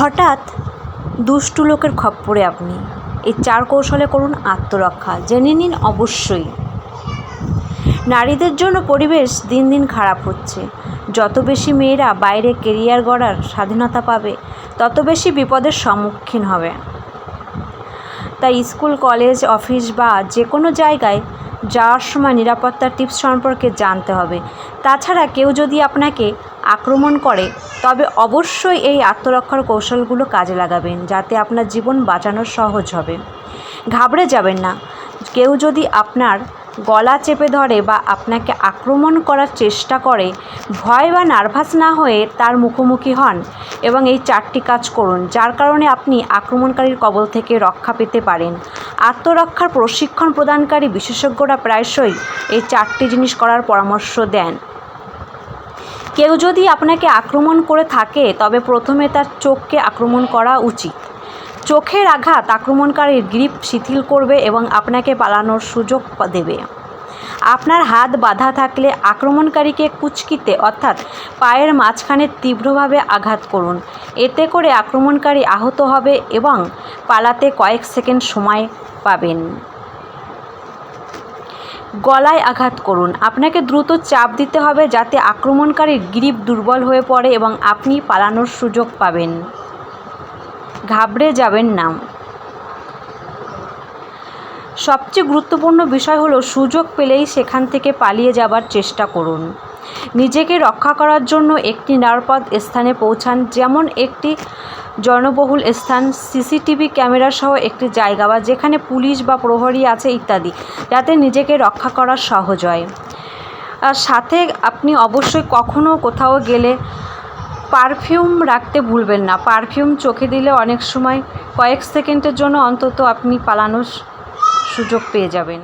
হঠাৎ দুষ্টু লোকের খপ্পরে আপনি এই 4 কৌশলে করুন আত্মরক্ষা। জেনে নিন অবশ্যই। নারীদের জন্য পরিবেশ দিন দিন খারাপ হচ্ছে। যত বেশি মেয়েরা বাইরে কেরিয়ার গড়ার স্বাধীনতা পাবে, তত বেশি বিপদের সম্মুখীন হবে। তাই স্কুল, কলেজ, অফিস বা যে কোনো জায়গায় যাওয়ার সময় নিরাপত্তার টিপস সম্পর্কে জানতে হবে। তাছাড়া কেউ যদি আপনাকে আক্রমণ করে, তবে অবশ্যই এই আত্মরক্ষার কৌশলগুলো কাজে লাগাবেন, যাতে আপনার জীবন বাঁচানো সহজ হবে। ঘাবড়ে যাবেন না। কেউ যদি আপনার গলা চেপে ধরে বা আপনাকে আক্রমণ করার চেষ্টা করে, ভয় বা নার্ভাস না হয়ে তার মুখোমুখি হন এবং এই 4টি কাজ করুন, যার কারণে আপনি আক্রমণকারীর কবল থেকে রক্ষা পেতে পারেন। আত্মরক্ষার প্রশিক্ষণ প্রদানকারী বিশেষজ্ঞরা প্রায়শই এই 4টি জিনিস করার পরামর্শ দেন। কেউ যদি আপনাকে আক্রমণ করে থাকে, তবে প্রথমে তার চোখকে আক্রমণ করা উচিত। চোখের আঘাত আক্রমণকারীর গ্রিপ শিথিল করবে এবং আপনাকে পালানোর সুযোগ দেবে। আপনার হাত বাঁধা থাকলে আক্রমণকারীকে কুঁচকিতে অর্থাৎ পায়ের মাঝখানে তীব্রভাবে আঘাত করুন। এতে করে আক্রমণকারী আহত হবে এবং পালাতে কয়েক সেকেন্ড সময় পাবেন। গলায় আঘাত করুন। আপনাকে দ্রুত চাপ দিতে হবে যাতে আক্রমণকারীর গ্রিপ দুর্বল হয়ে পড়ে এবং আপনি পালানোর সুযোগ পাবেন। ঘাবড়ে যাবেন না। সবচেয়ে গুরুত্বপূর্ণ বিষয় হলো, সুযোগ পেলেই সেখান থেকে পালিয়ে যাবার চেষ্টা করুন। নিজেকে রক্ষা করার জন্য একটি নিরাপদ স্থানে পৌঁছান, যেমন একটি জনবহুল স্থান, সিসিটিভি ক্যামেরা সহ একটি জায়গা বা যেখানে পুলিশ বা প্রহরী আছে ইত্যাদি, যাতে নিজেকে রক্ষা করা সহজ হয়। আর সাথে আপনি অবশ্যই কখনও কোথাও গেলে পারফিউম রাখতে ভুলবেন না। পারফিউম চোখে দিলে অনেক সময় কয়েক সেকেন্ডের জন্য অন্তত আপনি পালানোর সুযোগ পেয়ে যাবেন।